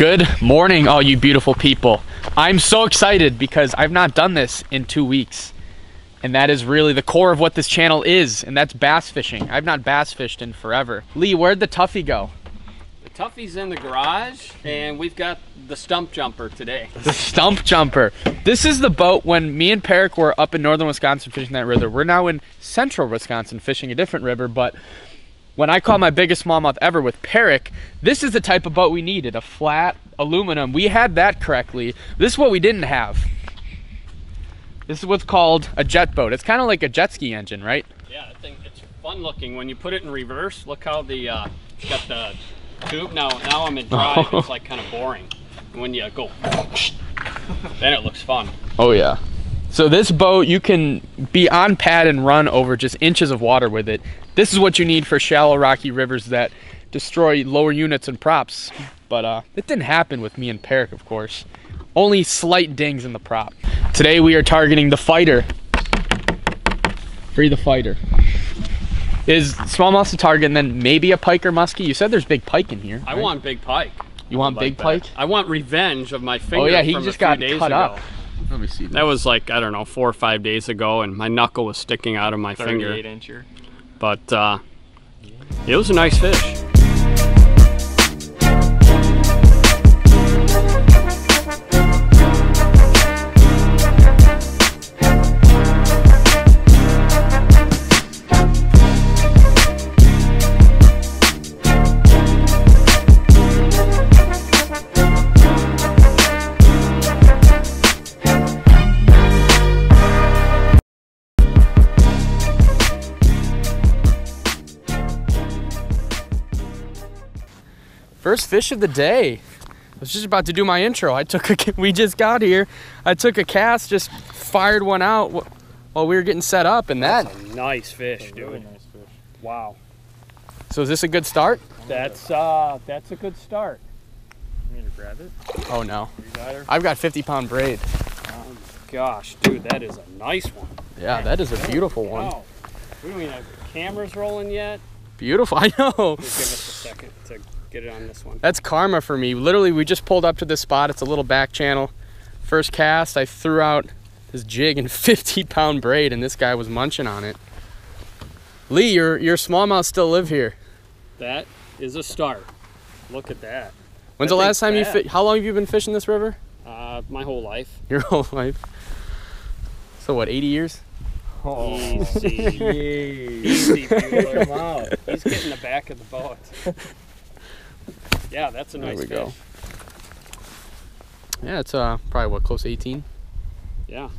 Good morning, all you beautiful people. I'm so excited because I've not done this in 2 weeks. And that is really the core of what this channel is, and that's bass fishing. I've not bass fished in forever. Lee, where'd the Tuffy go? The Tuffy's in the garage, and we've got the stump jumper today. The stump jumper. This is the boat when me and Peric were up in northern Wisconsin fishing that river. We're now in central Wisconsin fishing a different river, but when I caught my biggest smallmouth ever with Peric, this is the type of boat we needed, a flat aluminum. We had that correctly. This is what we didn't have. This is what's called a jet boat. It's kind of like a jet ski engine, right? Yeah, I think it's fun looking. When you put it in reverse, look how the it's got the tube. Now I'm in drive, it's like kind of boring. And when you go, then it looks fun. Oh yeah. So this boat, you can be on pad and run over just inches of water with it. This is what you need for shallow, rocky rivers that destroy lower units and props. But it didn't happen with me and Peric, of course. Only slight dings in the prop. Today we are targeting the fighter. Free the fighter. Is smallmouth the target and then maybe a pike or muskie? You said there's big pike in here. I want big pike. You want big pike? I want revenge of my finger. Oh yeah, he from just a few got days cut ago. up. Let me see. That was like, I don't know, 4 or 5 days ago, and my knuckle was sticking out of my finger. 38-incher. But it was a nice fish. First fish of the day. I was just about to do my intro. We just got here. I took a cast, just fired one out while we were getting set up, and That's a nice fish, dude. Really nice fish. Wow. So is this a good start? That's a good start. You need to grab it? Oh no. You got her? I've got 50-pound braid. Oh gosh, dude, that is a nice one. Yeah, that is a beautiful one. Wow. We don't even have the cameras rolling yet. Beautiful, I know. Just give us a second to get it on this one. That's karma for me. Literally, we just pulled up to this spot. It's a little back channel. First cast, I threw out this jig and 50-pound braid, and this guy was munching on it. Lee, your smallmouth still live here. That is a start. Look at that. When's the last time how long have you been fishing this river? My whole life. Your whole life. So what, 80 years? Oh. Easy. Easy, dude. Look him out. He's getting the back of the boat. Yeah, that's a nice fish. There we go. Yeah, it's probably what, close to 18? Yeah.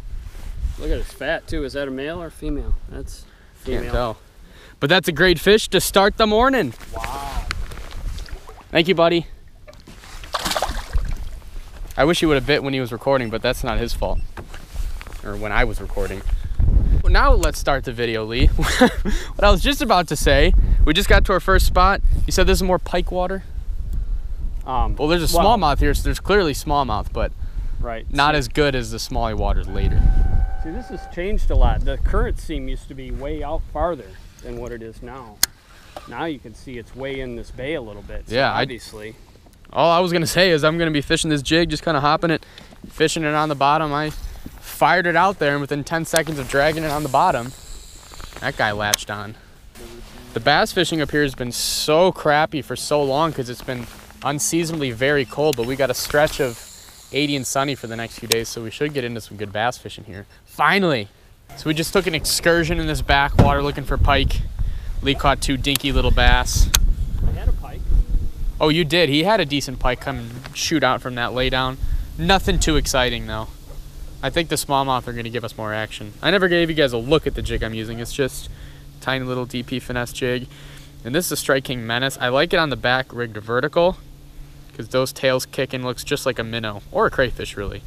Look at his fat too. Is that a male or female? That's female. Can't tell. But that's a great fish to start the morning. Wow. Thank you, buddy. I wish he would have bit when he was recording, but that's not his fault. Or when I was recording. Well, now let's start the video, Lee. What I was just about to say, we just got to our first spot. You said this is more pike water? Well, there's a smallmouth here, so there's clearly smallmouth, but right. not as good as the smallie waters later. See, this has changed a lot. The current seam used to be way out farther than what it is now. Now you can see it's way in this bay a little bit. So yeah, obviously. All I was gonna say is I'm gonna be fishing this jig, just kind of hopping it, fishing it on the bottom. I fired it out there, and within 10 seconds of dragging it on the bottom, that guy latched on. The bass fishing up here has been so crappy for so long because it's been unseasonably very cold, but we got a stretch of 80 and sunny for the next few days, so we should get into some good bass fishing here. Finally! So we just took an excursion in this backwater looking for pike. Lee caught 2 dinky little bass. I had a pike. Oh, you did? He had a decent pike come shoot out from that laydown. Nothing too exciting though. I think the smallmouth are gonna give us more action. I never gave you guys a look at the jig I'm using. It's just a tiny little DP finesse jig. And this is a Strike King Menace. I like it on the back rigged vertical because those tails kicking looks just like a minnow or a crayfish really.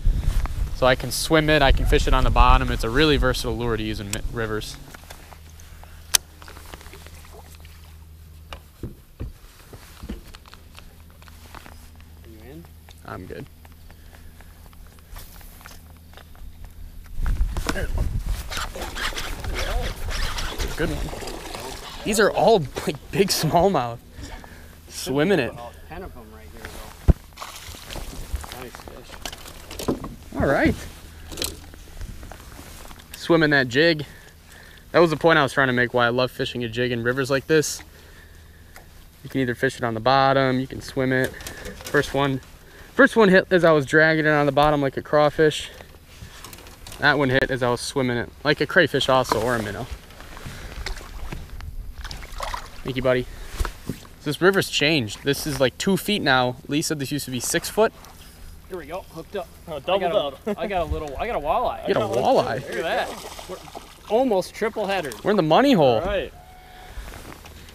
So I can swim it, I can fish it on the bottom. It's a really versatile lure to use in rivers. Are you in? I'm good. Good one. These are all like big smallmouth. Swimming it. About 10 of them right here, though. Nice fish. All right. Swimming that jig. That was the point I was trying to make why I love fishing a jig in rivers like this. You can either fish it on the bottom, you can swim it. First one hit as I was dragging it on the bottom like a crawfish. That one hit as I was swimming it like a crayfish also, or a minnow. Thank you, buddy. So this river's changed. This is like 2 feet now. Lee said this used to be 6 foot. Here we go, hooked up. Oh, doubled out. I got a walleye. You got a walleye. Look at that. We're almost triple headers. We're in the money hole. All right.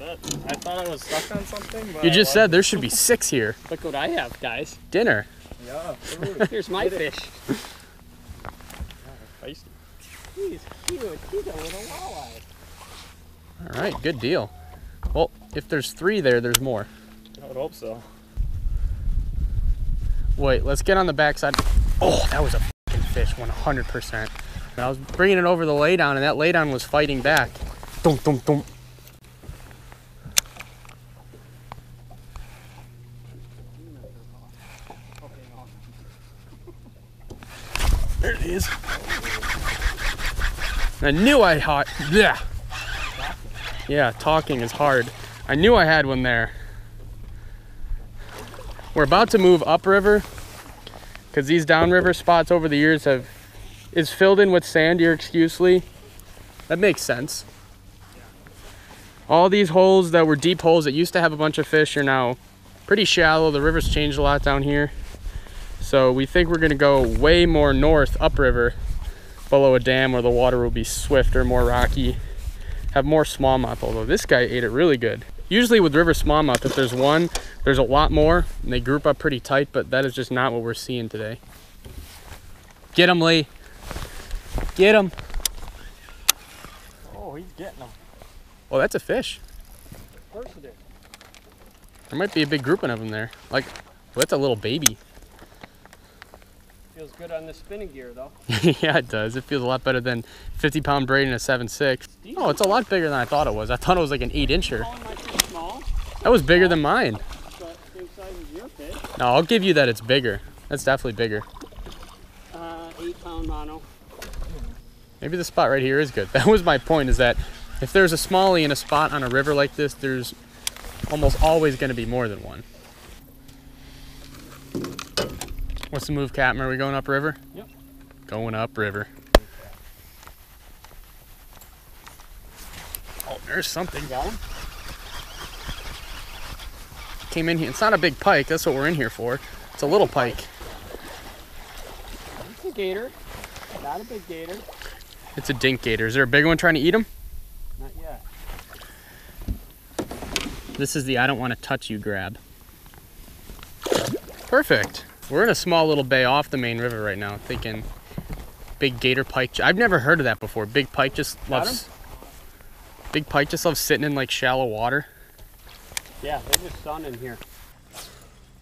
I thought I was stuck on something, but You just said there should be 6 here. Look what I have, guys. Dinner. Yeah. Here's my fish. Feisty. He's cute. He's a little walleye. All right, good deal. Well, if there's 3 there, there's more. I would hope so. Wait, let's get on the backside. Oh, that was a fucking fish, 100%. I was bringing it over the laydown, and that laydown was fighting back. Dum, dum, dum. There it is. I knew I had. Yeah, talking is hard. I knew I had one there. We're about to move upriver because these downriver spots over the years is filled in with sand, your excuse, Lee. That makes sense. All these holes that were deep holes that used to have a bunch of fish are now pretty shallow. The river's changed a lot down here. So we think we're gonna go way more north upriver below a dam where the water will be swifter, more rocky, have more smallmouth, although this guy ate it really good. Usually with river smallmouth, if there's one, there's a lot more, and they group up pretty tight, but that is just not what we're seeing today. Get him, Lee. Get him. Oh, he's getting them. Oh, that's a fish. Of course it is. There might be a big grouping of them there. Like, well, that's a little baby. Feels good on the spinning gear, though. Yeah, it does. It feels a lot better than 50-pound braid and a 7.6. Oh, it's a lot bigger than I thought it was. I thought it was like an 8-incher. Small, That was bigger than mine. but same size as your fish. No, I'll give you that it's bigger. That's definitely bigger. 8-pound mono. Maybe the spot right here is good. That was my point, is that if there's a smallie in a spot on a river like this, there's almost always going to be more than one. What's the move, Captain? Are we going upriver? Yep. Going upriver. Oh, there's something. Got him? Came in here. It's not a big pike. That's what we're in here for. It's a little pike. It's a gator. Not a big gator. It's a dink gator. Is there a big one trying to eat him? Not yet. This is the I don't want to touch you grab. Perfect. We're in a small little bay off the main river right now, thinking big gator pike. I've never heard of that before. Big pike just loves sitting in like shallow water. Yeah, they're just sunning here.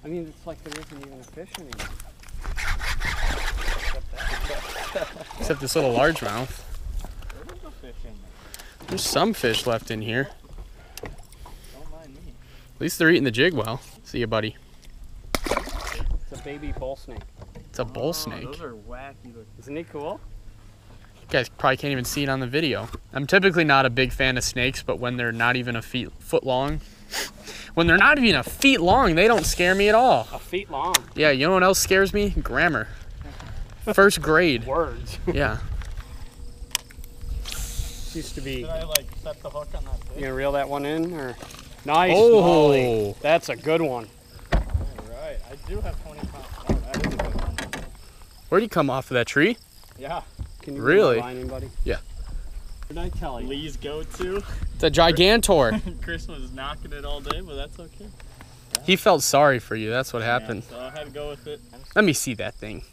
I mean, it's like there isn't even a fish anymore. Except this little largemouth. There is a fish in there. There's some fish left in here. Don't mind me. At least they're eating the jig well. See ya, buddy. It's a baby bull snake. It's a bull snake. Those are wacky looking. Isn't he cool? You guys probably can't even see it on the video. I'm typically not a big fan of snakes, but when they're not even a foot long, when they're not even a feet long, they don't scare me at all. A feet long. Yeah, you know what else scares me? Grammar. First grade. Words. Yeah. Used to be. Did I like set the hook on that fish? You gonna reel that one in or? Nice. Oh. Molly. That's a good one. Alright, I do have 20 pounds. Oh, that is a good one. Where'd you come off of that tree? Yeah. Can you Really? reel my line in, buddy? Yeah. What did I tell you? Lee's go-to. It's a gigantor. Chris was knocking it all day, but that's okay. He felt sorry for you. That's what happened. Yeah, so I had to go with it. Let me see that thing.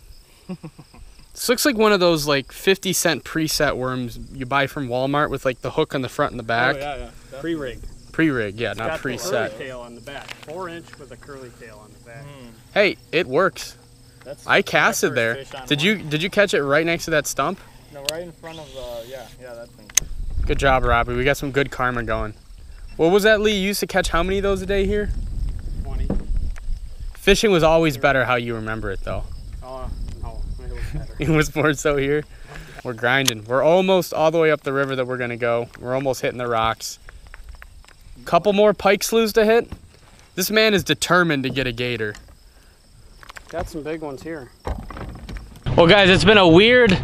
This looks like one of those like 50-cent preset worms you buy from Walmart with like the hook on the front and the back. Oh, yeah, yeah. Pre-rig. Pre-rig, yeah, It's not got the preset. curly tail on the back. 4-inch with a curly tail on the back. Hey, it works. That's I my casted first there. fish on Did one. you catch it right next to that stump? No, right in front of the, yeah, that thing. Good job, Robbie. We got some good karma going. What was that, Lee? You used to catch how many of those a day here? 20. Fishing was always better how you remember it, though. Oh, no, it was better. It was more so here. We're grinding. We're almost all the way up the river that we're gonna go. We're almost hitting the rocks. Couple more pike sloughs to hit. This man is determined to get a gator. Got some big ones here. Well, guys, it's been a weird,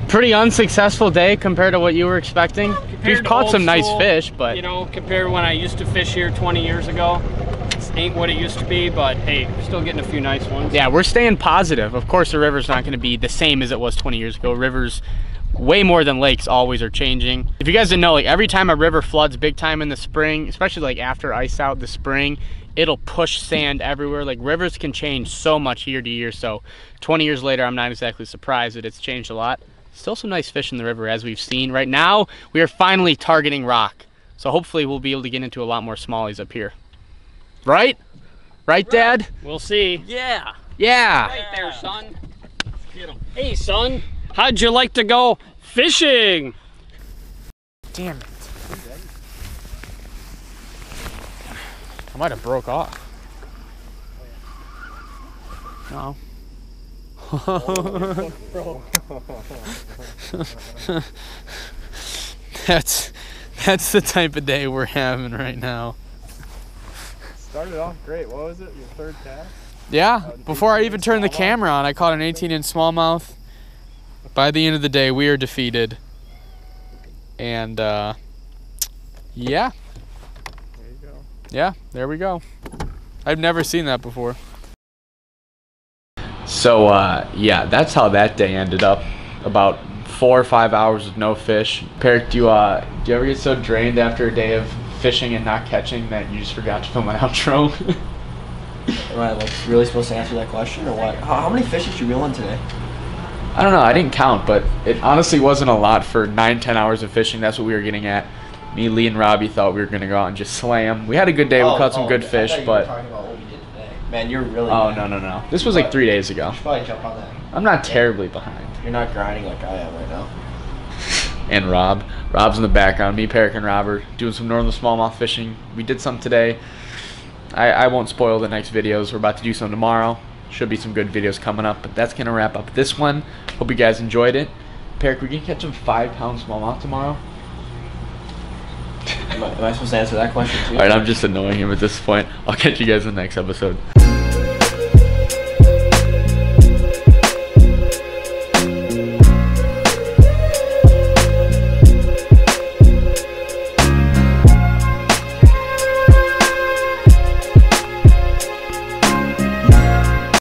pretty unsuccessful day compared to what you were expecting. We've caught some nice fish, but you know, compared to when I used to fish here 20 years ago, this ain't what it used to be, but hey, we're still getting a few nice ones. yeah, we're staying positive. Of course, the river's not gonna be the same as it was 20 years ago. Rivers, way more than lakes, always are changing. If you guys didn't know, like every time a river floods big time in the spring, especially like after ice out the spring, it'll push sand everywhere. Like rivers can change so much year to year. So 20 years later, I'm not exactly surprised that it's changed a lot. Still some nice fish in the river as we've seen. Right now, we are finally targeting rock. So hopefully we'll be able to get into a lot more smallies up here. Right? Right, Dad? We'll see. Yeah. Yeah. Right there, son. Get 'em. Hey, son, how'd you like to go fishing? Damn it. I might have broke off. No. That's the type of day we're having right now. Started off great. What was it? Your third cast? Yeah, before I even turned the camera on, I caught an 18-inch smallmouth. By the end of the day, we are defeated. And, yeah. There you go. Yeah, there we go. I've never seen that before. So, yeah, that's how that day ended up. About 4 or 5 hours with no fish. Peric, do you ever get so drained after a day of fishing and not catching that you just forgot to film an outro? Am I like really supposed to answer that question or what? How many fish did you reel in today? I don't know, I didn't count, but it honestly wasn't a lot for 9-10 hours of fishing. That's what we were getting at. Me, Lee, and Robbie thought we were going to go out and just slam. We had a good day, we caught some good fish, I thought you but... were talking about what we did today. Man, you're really Oh, behind. no. This was like 3 days ago. You should probably jump on that. I'm not terribly behind. You're not grinding like I am right now. And Rob's in the background. Me, Peric, and Robert doing some northern smallmouth fishing. We did some today. I won't spoil the next videos. We're about to do some tomorrow. Should be some good videos coming up, but that's gonna wrap up this one. Hope you guys enjoyed it. Peric, we can catch some 5-pound smallmouth tomorrow. Am I supposed to answer that question too? All right, I'm just annoying him at this point. I'll catch you guys in the next episode.